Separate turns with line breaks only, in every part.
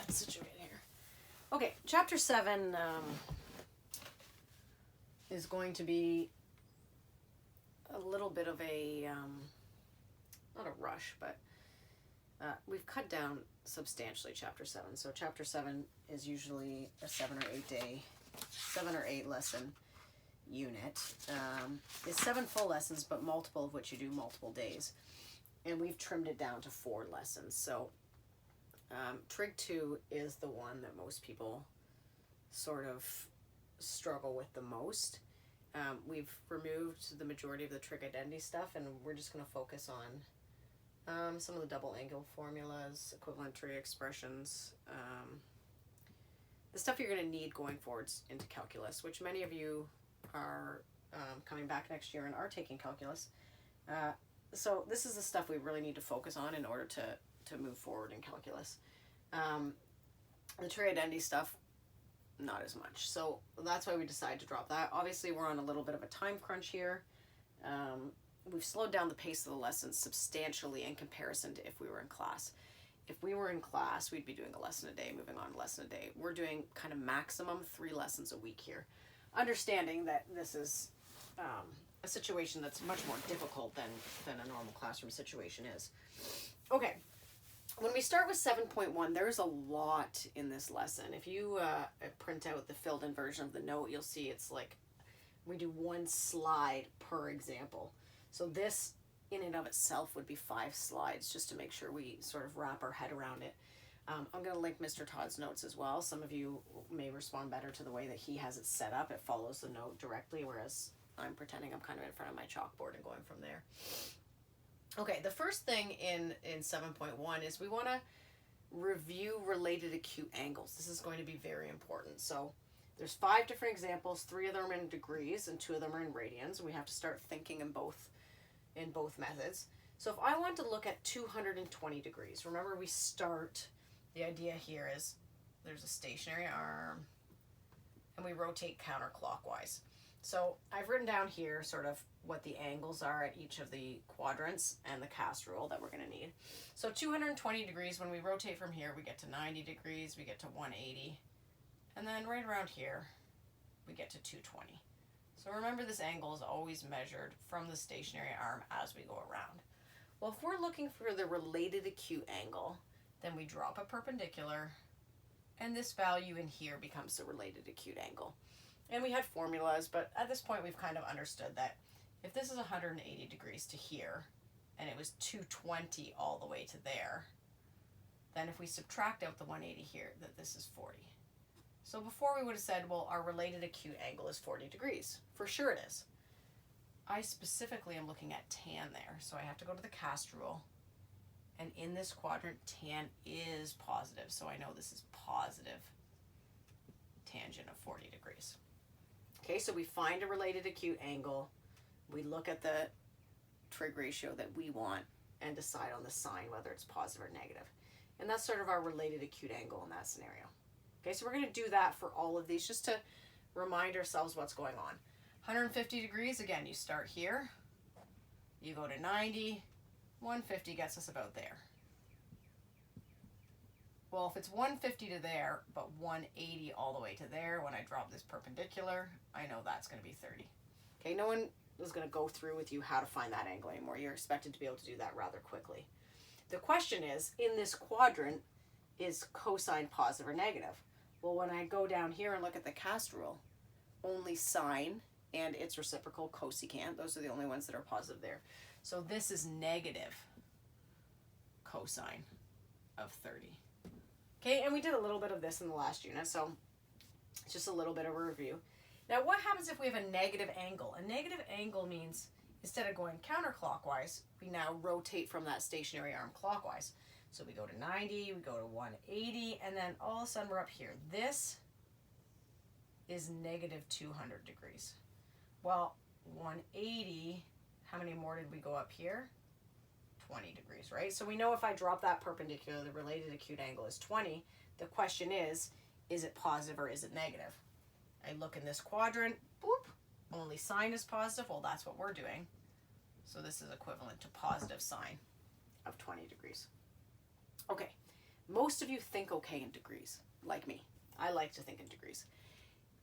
that situated here. Okay, chapter 7 is going to be a little bit of a, not a rush, but we've cut down substantially chapter 7. So chapter 7 is usually a 7 or 8 lesson unit. It's 7 full lessons, but multiple of which you do multiple days. And we've trimmed it down to 4 lessons. So Trig 2 is the one that most people sort of struggle with the most. We've removed the majority of the trig identity stuff, and we're just going to focus on some of the double angle formulas, equivalent trig expressions, the stuff you're going to need going forwards into calculus, which many of you are coming back next year and are taking calculus. So this is the stuff we really need to focus on in order to move forward in calculus. The trig identity stuff, not as much. So that's why we decided to drop that. Obviously, we're on a little bit of a time crunch here. We've slowed down the pace of the lessons substantially in comparison to if we were in class. If we were in class, we'd be doing a lesson a day, moving on a lesson a day. We're doing kind of maximum 3 lessons a week here. Understanding that this is a situation that's much more difficult than a normal classroom situation is. Okay, when we start with 7.1, there's a lot in this lesson. If you print out the filled in version of the note, you'll see it's like we do 1 slide per example. So this in and of itself would be 5 slides just to make sure we sort of wrap our head around it. I'm going to link Mr. Todd's notes as well. Some of you may respond better to the way that he has it set up. It follows the note directly, whereas I'm pretending I'm kind of in front of my chalkboard and going from there. Okay, the first thing in 7.1 is we want to review related acute angles. This is going to be very important. So there's 5 different examples, 3 of them are in degrees and 2 of them are in radians. We have to start thinking in both methods. So if I want to look at 220 degrees, remember we start, the idea here is there's a stationary arm and we rotate counterclockwise. So I've written down here sort of what the angles are at each of the quadrants and the cast rule that we're going to need. So 220 degrees, when we rotate from here, we get to 90 degrees, we get to 180, and then right around here, we get to 220. So remember, this angle is always measured from the stationary arm as we go around. Well, if we're looking for the related acute angle, then we drop a perpendicular, and this value in here becomes the related acute angle. And we had formulas, but at this point we've kind of understood that if this is 180 degrees to here, and it was 220 all the way to there, then if we subtract out the 180 here, that this is 40. So before we would have said, well, our related acute angle is 40 degrees. For sure it is. I specifically am looking at tan there, so I have to go to the cast rule. And in this quadrant, tan is positive, so I know this is positive tangent of 40 degrees. Okay, so we find a related acute angle, we look at the trig ratio that we want, and decide on the sign, whether it's positive or negative. And that's sort of our related acute angle in that scenario. Okay, so we're going to do that for all of these just to remind ourselves what's going on. 150 degrees, again, you start here, you go to 90, 150 gets us about there. Well, if it's 150 to there, but 180 all the way to there, when I drop this perpendicular, I know that's going to be 30. Okay, no one is going to go through with you how to find that angle anymore. You're expected to be able to do that rather quickly. The question is, in this quadrant, is cosine positive or negative? Well, when I go down here and look at the cast rule, only sine and its reciprocal cosecant, those are the only ones that are positive there. So this is negative cosine of 30. Okay, and we did a little bit of this in the last unit, so it's just a little bit of a review. Now, what happens if we have a negative angle? A negative angle means instead of going counterclockwise, we now rotate from that stationary arm clockwise. So we go to 90, we go to 180, and then all of a sudden we're up here. This is negative 200 degrees. Well, 180, how many more did we go up here? 20 degrees, right? So we know if I drop that perpendicular, the related acute angle is 20. The question is it positive or is it negative? I look in this quadrant, boop, only sine is positive. Well, that's what we're doing. So this is equivalent to positive sine of 20 degrees. Okay, Most of you think okay in degrees, like me. I like to think in degrees.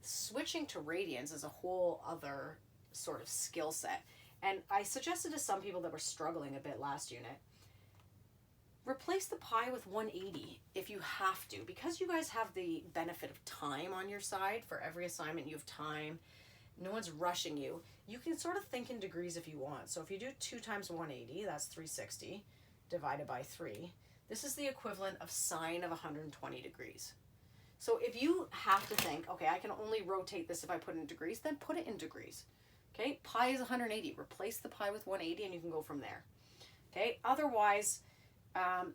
Switching to radians is a whole other sort of skill set. And I suggested to some people that were struggling a bit last unit, replace the pi with 180 if you have to. Because you guys have the benefit of time on your side, for every assignment you have time, no one's rushing you. You can sort of think in degrees if you want. So if you do 2 times 180, that's 360 divided by 3. This is the equivalent of sine of 120 degrees. So if you have to think, okay, I can only rotate this if I put it in degrees, then put it in degrees. Okay, pi is 180. Replace the pi with 180 and you can go from there. Okay, otherwise,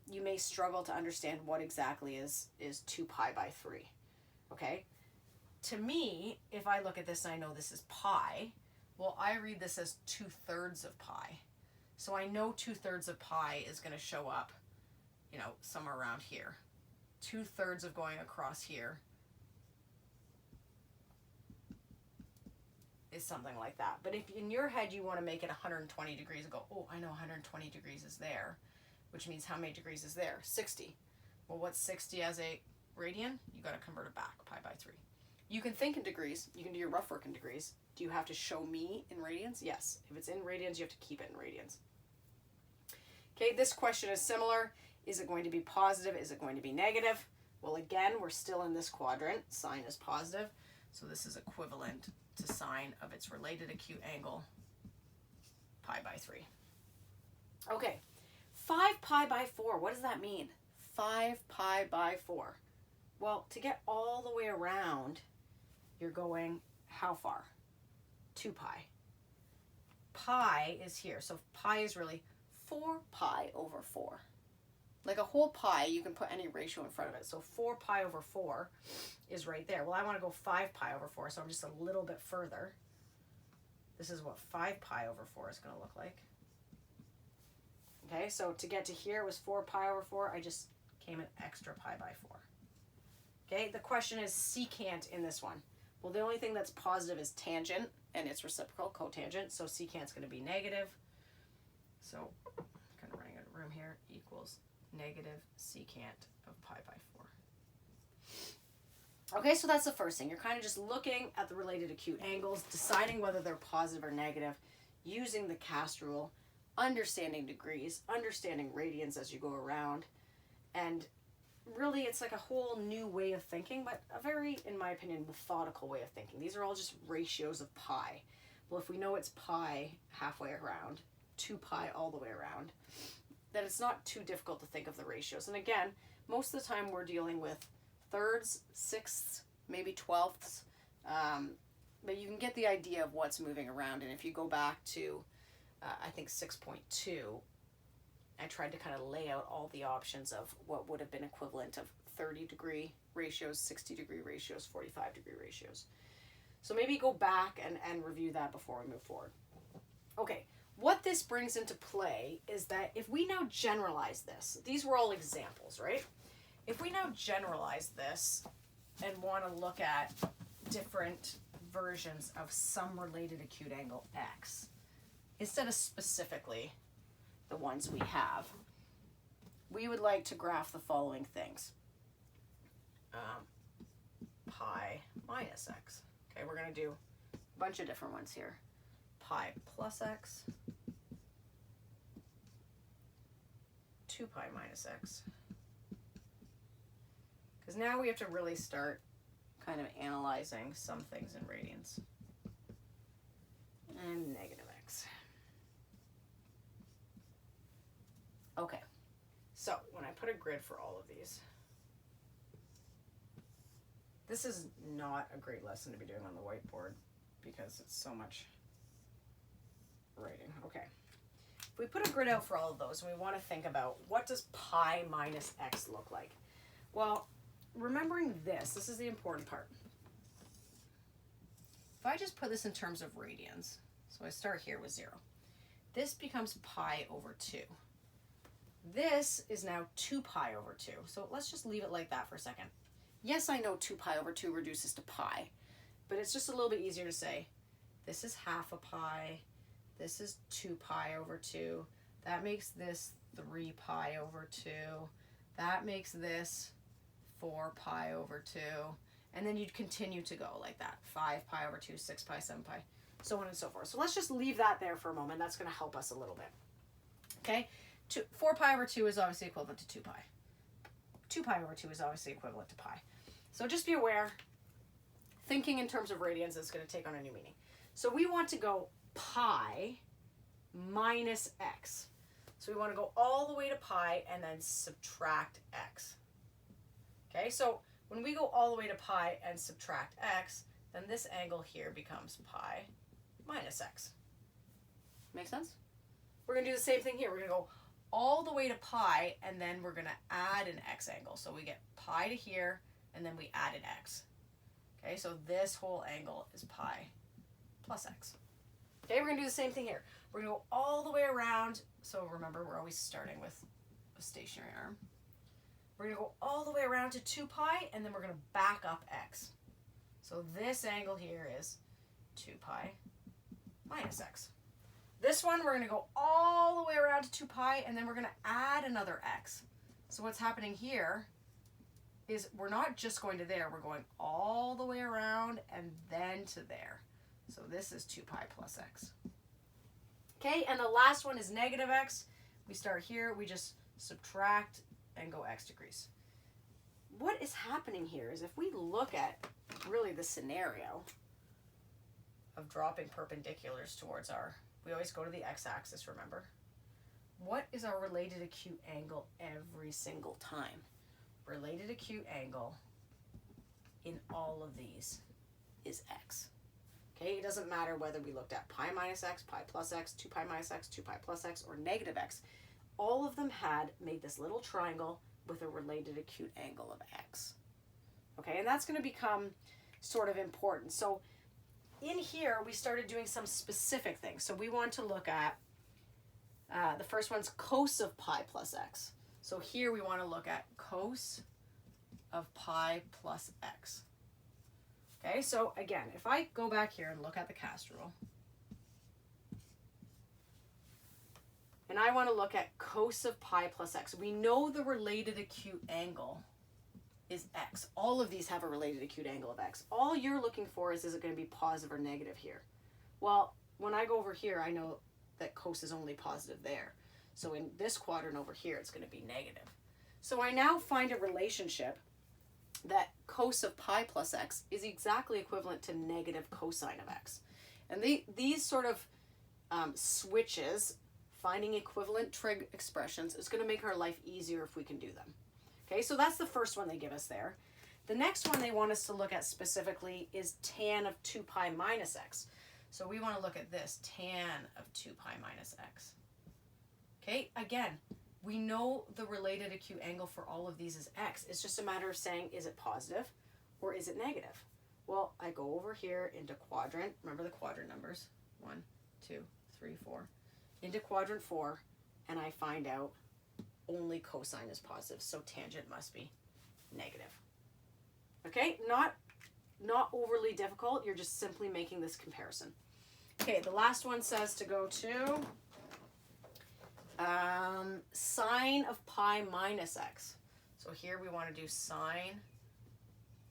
you may struggle to understand what exactly is 2 pi by 3. Okay, to me, if I look at this and I know this is pi, well, I read this as 2/3 of pi. So I know 2/3 of pi is going to show up, you know, somewhere around here. 2/3 of going across here is something like that. But if in your head you want to make it 120 degrees and go, oh, I know 120 degrees is there, which means how many degrees is there? 60. Well, what's 60 as a radian? You got to convert it back, pi by 3. You can think in degrees. You can do your rough work in degrees. Do you have to show me in radians? Yes. If it's in radians, you have to keep it in radians. Okay, this question is similar. Is it going to be positive? Is it going to be negative? Well, again, we're still in this quadrant. Sine is positive. So this is equivalent to sine of its related acute angle, pi by 3. Okay, 5 pi by 4. What does that mean? 5 pi by 4. Well, to get all the way around, you're going how far? 2 pi. Pi is here. So pi is really 4 pi over 4. Like a whole pi, you can put any ratio in front of it. So 4 pi over 4 is right there. Well, I want to go 5 pi over 4, so I'm just a little bit further. This is what 5 pi over 4 is going to look like. Okay, so to get to here was 4 pi over 4. I just came an extra pi by 4. Okay, the question is secant in this one. Well, the only thing that's positive is tangent, and it's reciprocal, cotangent, so secant's going to be negative. So I'm kind of running out of room here, equals negative secant of pi by 4. Okay, so that's the first thing. You're kind of just looking at the related acute angles, deciding whether they're positive or negative, using the cast rule, understanding degrees, understanding radians as you go around, and really it's like a whole new way of thinking, but a very, in my opinion, methodical way of thinking. These are all just ratios of pi. Well, if we know it's pi halfway around, 2 pi all the way around, then it's not too difficult to think of the ratios. And again, most of the time we're dealing with thirds, sixths, maybe twelfths, but you can get the idea of what's moving around. And if you go back to, I think 6.2, I tried to kind of lay out all the options of what would have been equivalent of 30-degree ratios, 60-degree ratios, 45-degree ratios. So maybe go back and review that before we move forward. Okay, what this brings into play is that if we now generalize this, these were all examples, right? If we now generalize this and want to look at different versions of some related acute angle x, instead of specifically the ones we have, we would like to graph the following things. Pi minus x. Okay, we're going to do a bunch of different ones here. Pi plus x, 2 pi minus x. Because now we have to really start kind of analyzing some things in radians. And negative x. Okay, so when I put a grid for all of these, this is not a great lesson to be doing on the whiteboard because it's so much writing. Okay, if we put a grid out for all of those and we want to think about what does pi minus x look like? Well, remembering this is the important part. If I just put this in terms of radians, so I start here with 0, this becomes pi over 2. This is now 2 pi over 2. So let's just leave it like that for a second. Yes, I know 2 pi over 2 reduces to pi, but it's just a little bit easier to say this is half a pi, this is 2 pi over 2, that makes this 3 pi over 2, That makes this 4 pi over 2. And then you'd continue to go like that. 5 pi over 2, 6 pi, 7 pi, so on and so forth. So let's just leave that there for a moment. That's going to help us a little bit. Okay, 4 pi over 2 is obviously equivalent to 2 pi. 2 pi over 2 is obviously equivalent to pi. So just be aware, thinking in terms of radians is going to take on a new meaning. So we want to go pi minus x. So we want to go all the way to pi and then subtract x. Okay, so when we go all the way to pi and subtract x, then this angle here becomes pi minus x. Make sense? We're going to do the same thing here. We're going to go all the way to pi, and then we're going to add an x angle. So we get pi to here, and then we add an x. Okay, so this whole angle is pi plus x. Okay, we're going to do the same thing here. We're going to go all the way around. So remember, we're always starting with a stationary arm. We're going to go all the way around to 2 pi, and then we're going to back up x. So this angle here is 2 pi minus x. This one, we're going to go all the way around to 2 pi, and then we're going to add another x. So what's happening here is we're not just going to there, we're going all the way around and then to there. So this is 2 pi plus x. Okay, and the last one is negative x. We start here, we just subtract and go x degrees. What is happening here is if we look at really the scenario of dropping perpendiculars towards we always go to the x-axis, remember? What is our related acute angle every single time? Related acute angle in all of these is x. Okay, it doesn't matter whether we looked at pi minus x, pi plus x, 2 pi minus x, 2 pi plus x, or negative x. All of them had made this little triangle with a related acute angle of x. Okay, and that's going to become sort of important. So in here, we started doing some specific things. So we want to look at, the first one's cos of pi plus x. So here we want to look at cos of pi plus x. Okay, so again, if I go back here and look at the cast rule, and I want to look at cos of pi plus x, we know the related acute angle is x. All of these have a related acute angle of x. All you're looking for is it going to be positive or negative here? Well, when I go over here, I know that cos is only positive there. So in this quadrant over here, it's going to be negative. So I now find a relationship that cos of pi plus x is exactly equivalent to negative cosine of x. And these sort of switches, finding equivalent trig expressions, is going to make our life easier if we can do them. Okay, so that's the first one they give us there. The next one they want us to look at specifically is tan of 2 pi minus x. So we want to look at this, tan of 2 pi minus x. Okay, again, we know the related acute angle for all of these is x. It's just a matter of saying, is it positive or is it negative? Well, I go over here into quadrant. Remember the quadrant numbers, 1, 2, 3, 4. Into quadrant 4, and I find out only cosine is positive, so tangent must be negative. Okay, not overly difficult. You're just simply making this comparison. Okay, the last one says to go to sine of pi minus x. So here we want to do sine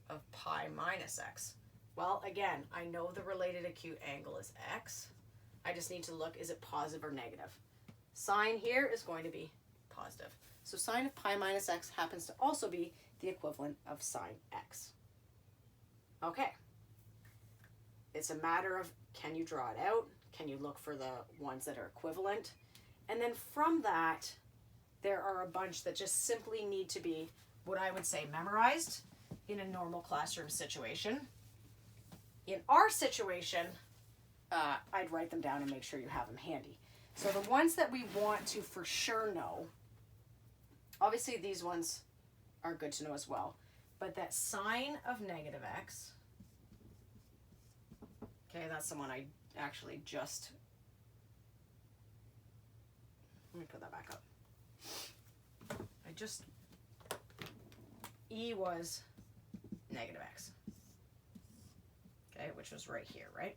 of pi minus x. Well, again, I know the related acute angle is x. I just need to look, is it positive or negative? Sine here is going to be positive. So sine of pi minus x happens to also be the equivalent of sine x. Okay. It's a matter of, can you draw it out? Can you look for the ones that are equivalent? And then from that, there are a bunch that just simply need to be, what I would say, memorized in a normal classroom situation. In our situation, I'd write them down and make sure you have them handy. So the ones that we want to for sure know, obviously these ones are good to know as well, but that sine of negative x, okay, that's the one I actually just, let me put that back up. E was negative x, okay, which was right here, right?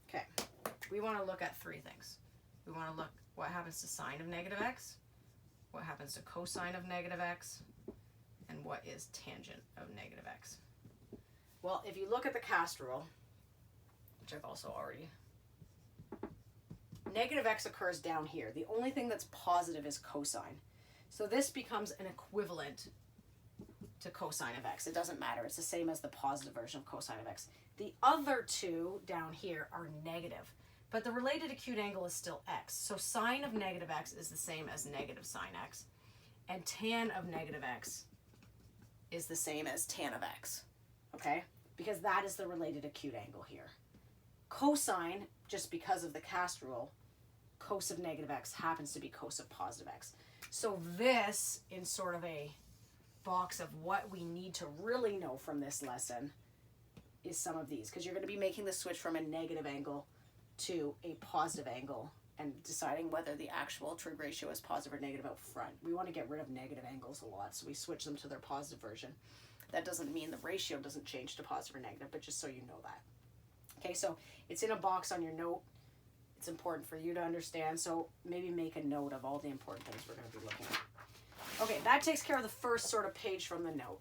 Okay, we want to look at three things. We want to look what happens to sine of negative x, what happens to cosine of negative x, and what is tangent of negative x. Well, if you look at the cast rule, which I've also already, negative x occurs down here. The only thing that's positive is cosine. So this becomes an equivalent to cosine of x. It doesn't matter. It's the same as the positive version of cosine of x. The other two down here are negative, but the related acute angle is still x. So sine of negative x is the same as negative sine x, and tan of negative x is the same as tan of x, okay? Because that is the related acute angle here. Cosine, just because of the cast rule, cos of negative x happens to be cos of positive x. So this, in sort of a box of what we need to really know from this lesson, is some of these, because you're going to be making the switch from a negative angle to a positive angle and deciding whether the actual trig ratio is positive or negative out front. We want to get rid of negative angles a lot, so we switch them to their positive version. That doesn't mean the ratio doesn't change to positive or negative, but just so you know that. Okay, so it's in a box on your note. It's important for you to understand, so maybe make a note of all the important things we're going to be looking at. Okay, that takes care of the first sort of page from the note.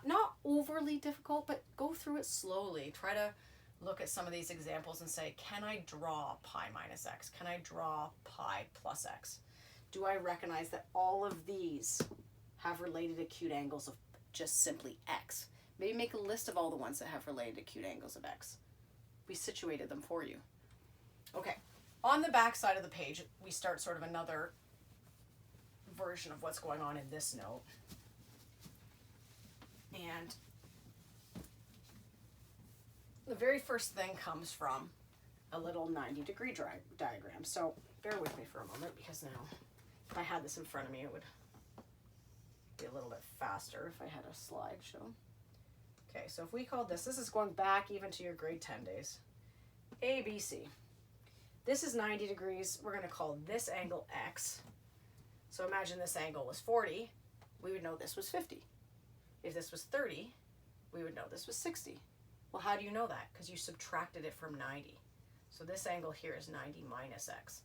Not overly difficult, but go through it slowly. Try to look at some of these examples and say, can I draw pi minus x? Can I draw pi plus x? Do I recognize that all of these have related acute angles of just simply x? Maybe make a list of all the ones that have related acute angles of x. We situated them for you. Okay, on the back side of the page, we start sort of another version of what's going on in this note. And the very first thing comes from a little 90-degree diagram. So bear with me for a moment, because now if I had this in front of me, it would be a little bit faster if I had a slideshow. Okay, so if we called this is going back even to your grade 10 days, ABC. This is 90 degrees. We're going to call this angle x. So imagine this angle was 40. We would know this was 50. If this was 30, we would know this was 60. Well, how do you know that? Because you subtracted it from 90. So this angle here is 90 minus x.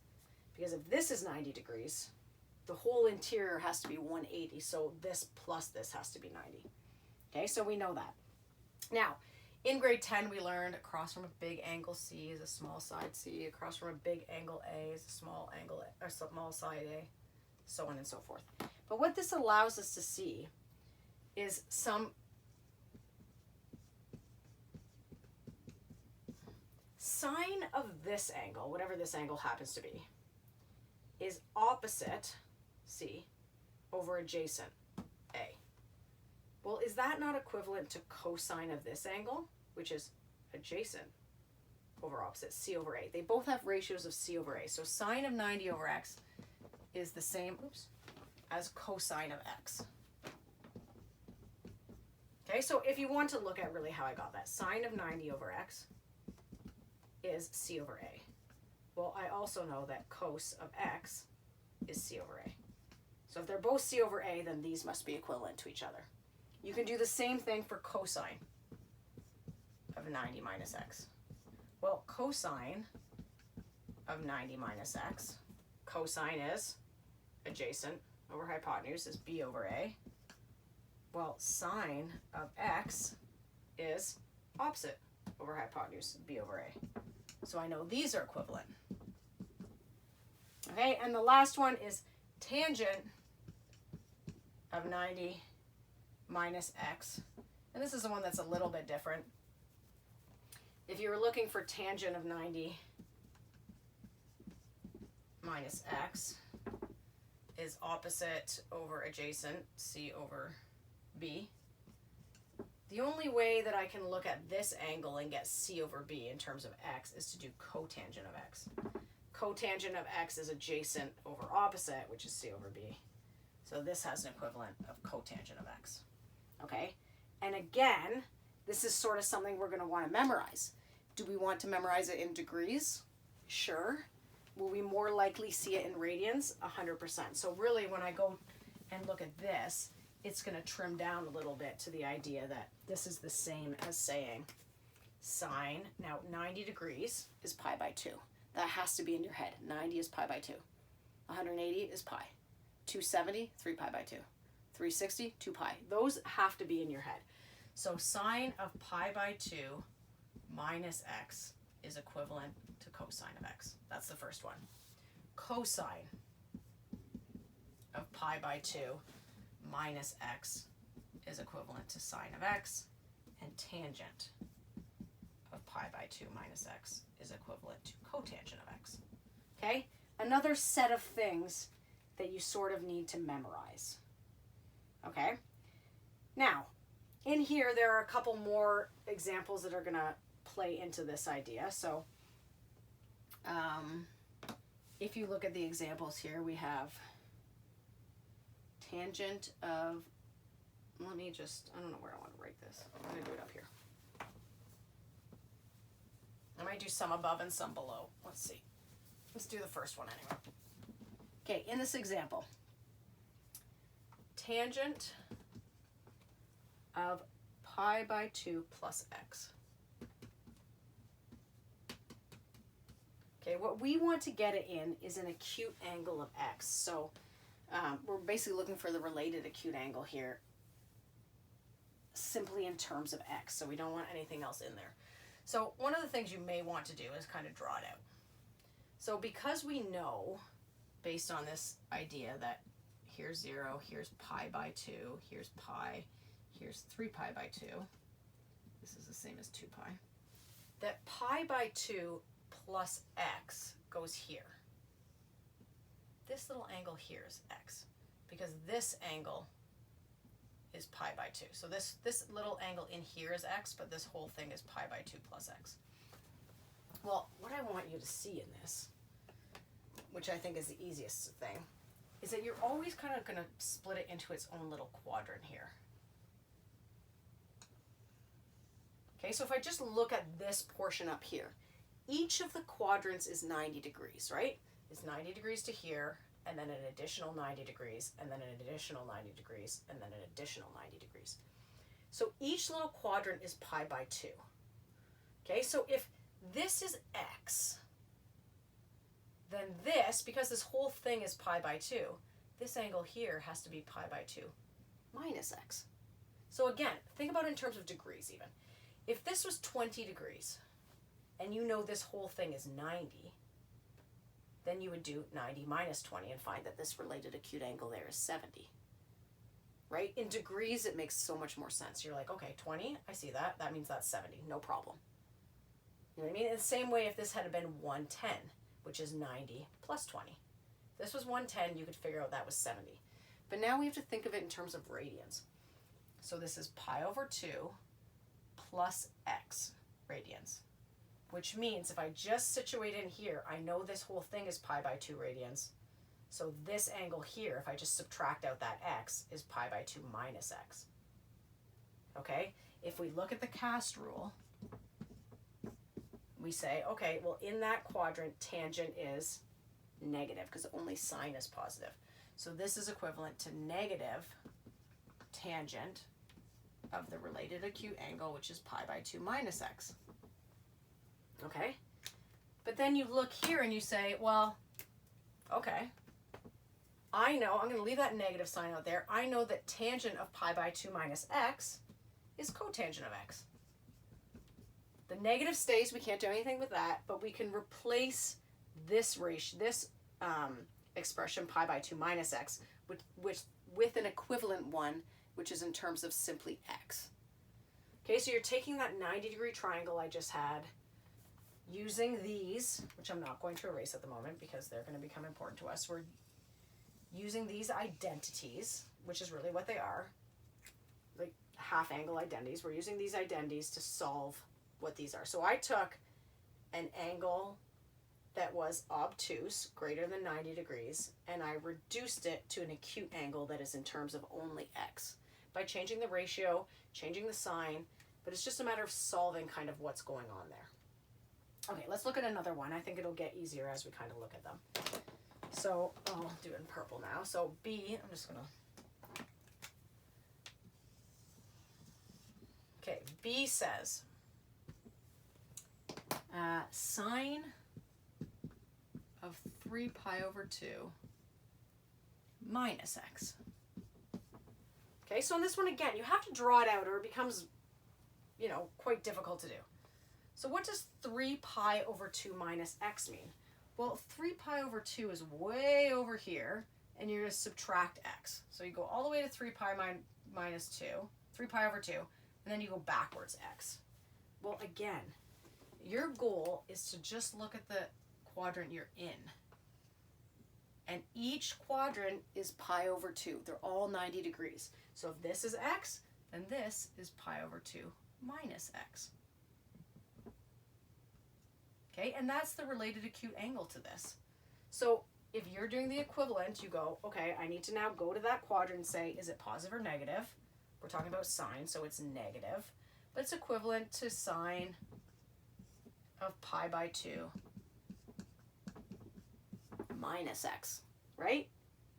Because if this is 90 degrees, the whole interior has to be 180. So this plus this has to be 90. Okay, so we know that. Now, in grade 10, we learned across from a big angle C is a small side C, across from a big angle A is a small angle or small side A, so on and so forth. But what this allows us to see is some sine of this angle, whatever this angle happens to be, is opposite C over adjacent A. Well, is that not equivalent to cosine of this angle, which is adjacent over opposite, C over A? They both have ratios of C over A. So sine of 90 over x is the same as cosine of x. Okay, so if you want to look at really how I got that, sine of 90 over x is C over A. Well, I also know that cos of x is C over A. So if they're both C over A, then these must be equivalent to each other. You can do the same thing for cosine of 90 minus x. Well, cosine of 90 minus x, cosine is adjacent over hypotenuse is B over A. Well, sine of x is opposite over hypotenuse, B over A. So I know these are equivalent. Okay, and the last one is tangent of 90 minus x. And this is the one that's a little bit different. If you were looking for tangent of 90 minus x is opposite over adjacent, C over B. The only way that I can look at this angle and get C over B in terms of x is to do cotangent of x. Cotangent of x is adjacent over opposite, which is C over B. So this has an equivalent of cotangent of x. Okay? And again, this is sort of something we're going to want to memorize. Do we want to memorize it in degrees? Sure. Will we more likely see it in radians? 100%. So really, when I go and look at this, it's going to trim down a little bit to the idea that this is the same as saying sine. Now, 90 degrees is pi by 2. That has to be in your head. 90 is pi by 2. 180 is pi. 270, 3 pi by 2. 360, 2 pi. Those have to be in your head. So sine of pi by 2 minus x is equivalent to cosine of x. That's the first one. Cosine of pi by 2 minus x is equivalent to sine of x, and tangent of pi by 2 minus x is equivalent to cotangent of x. Okay? Another set of things that you sort of need to memorize. Okay? Now, in here there are a couple more examples that are going to play into this idea. So, if you look at the examples here, we have tangent of, I don't know where I want to write this. I'm going to do it up here. I might do some above and some below. Let's see. Let's do the first one anyway. Okay, in this example, tangent of pi by 2 plus x. Okay, what we want to get it in is an acute angle of x. So we're basically looking for the related acute angle here simply in terms of x. So we don't want anything else in there. So one of the things you may want to do is kind of draw it out. So because we know, based on this idea that here's 0, here's pi by 2, here's pi, here's 3 pi by 2, this is the same as 2 pi, that pi by 2 plus x goes here. This little angle here is x, because this angle is pi by 2. So this little angle in here is x, but this whole thing is pi by 2 plus x. Well, what I want you to see in this, which I think is the easiest thing, is that you're always kind of going to split it into its own little quadrant here. Okay, so if I just look at this portion up here, each of the quadrants is 90 degrees, right? It's 90 degrees to here, and then an additional 90 degrees, and then an additional 90 degrees, and then an additional 90 degrees. So each little quadrant is pi by 2. Okay, so if this is x, then this, because this whole thing is pi by 2, this angle here has to be pi by 2 minus x. So again, think about it in terms of degrees even. If this was 20 degrees, and you know this whole thing is 90, then you would do 90 minus 20 and find that this related acute angle there is 70. Right? In degrees, it makes so much more sense. You're like, okay, 20, I see that. That means that's 70. No problem. You know what I mean? In the same way, if this had been 110, which is 90 plus 20. If this was 110, you could figure out that was 70. But now we have to think of it in terms of radians. So this is pi over 2 plus x radians, which means if I just situate in here, I know this whole thing is pi by 2 radians. So this angle here, if I just subtract out that x, is pi by 2 minus x. Okay? If we look at the cast rule, we say, okay, well, in that quadrant, tangent is negative because only sine is positive. So this is equivalent to negative tangent of the related acute angle, which is pi by 2 minus x. Okay? But then you look here and you say, well, okay, I know, I'm going to leave that negative sign out there. I know that tangent of pi by 2 minus x is cotangent of x. The negative stays, we can't do anything with that, but we can replace this ratio, this expression pi by 2 minus x with an equivalent one, which is in terms of simply x. Okay, so you're taking that 90-degree triangle I just had, using these, which I'm not going to erase at the moment because they're going to become important to us. We're using these identities, which is really what they are, like half-angle identities. We're using these identities to solve what these are. So I took an angle that was obtuse, greater than 90 degrees, and I reduced it to an acute angle that is in terms of only x by changing the ratio, changing the sign, but it's just a matter of solving kind of what's going on there. Okay, let's look at another one. I think it'll get easier as we kind of look at them. So I'll do it in purple now. So B, I'm just going to... Okay, B says sine of 3 pi over 2 minus x. Okay, so in this one, again, you have to draw it out or it becomes, you know, quite difficult to do. So what does 3 pi over 2 minus x mean? Well, 3 pi over 2 is way over here, and you're going to subtract x. So you go all the way to 3 pi minus 2, 3 pi over 2, and then you go backwards x. Well, again, your goal is to just look at the quadrant you're in. And each quadrant is pi over 2. They're all 90 degrees. So if this is x, then this is pi over 2 minus x. Okay, and that's the related acute angle to this. So if you're doing the equivalent, you go, okay, I need to now go to that quadrant and say, is it positive or negative? We're talking about sine, so it's negative. But it's equivalent to sine of pi by 2 minus x, right?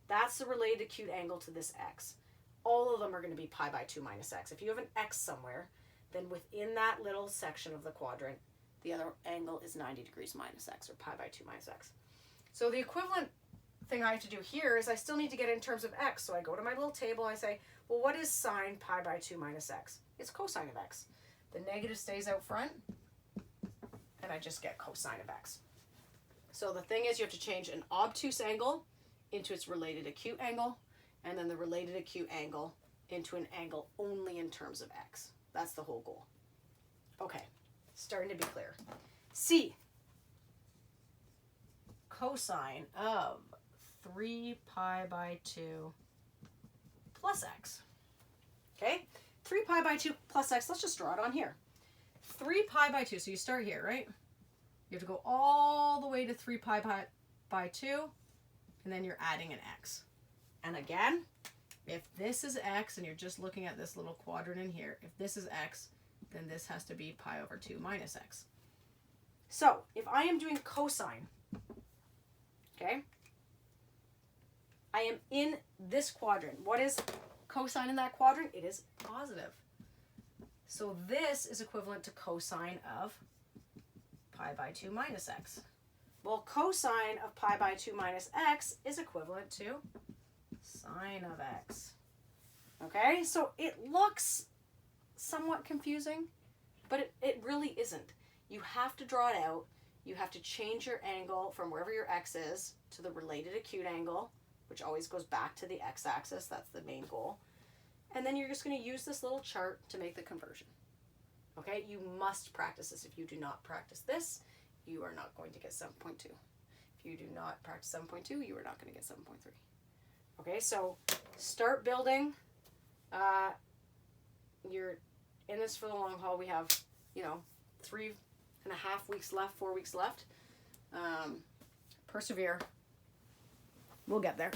That's the related acute angle to this x. All of them are going to be pi by 2 minus x. If you have an x somewhere, then within that little section of the quadrant, the other angle is 90 degrees minus x, or pi by 2 minus x. So the equivalent thing I have to do here is I still need to get it in terms of x. So I go to my little table, I say, well, what is sine pi by 2 minus x? It's cosine of x. The negative stays out front, and I just get cosine of x. So the thing is, you have to change an obtuse angle into its related acute angle, and then the related acute angle into an angle only in terms of x. That's the whole goal. Okay, starting to be clear. C, cosine of 3 pi by 2 plus x. Okay, 3 pi by 2 plus x, let's just draw it on here. 3 pi by 2, so you start here, right? You have to go all the way to 3 pi by 2, and then you're adding an x. And again, if this is x, and you're just looking at this little quadrant in here, if this is x, then this has to be pi over 2 minus x. So, if I am doing cosine, okay, I am in this quadrant. What is cosine in that quadrant? It is positive. So this is equivalent to cosine of pi by 2 minus x. Well, cosine of pi by 2 minus x is equivalent to sine of x. Okay, so it looks somewhat confusing, but it really isn't. You have to draw it out. You have to change your angle from wherever your x is to the related acute angle, which always goes back to the x-axis. That's the main goal. And then you're just going to use this little chart to make the conversion. Okay, you must practice this. If you do not practice this, you are not going to get 7.2. If you do not practice 7.2, you are not going to get 7.3. Okay, so start building. You're in this for the long haul. We have, 3.5 weeks left, 4 weeks left. Persevere. We'll get there.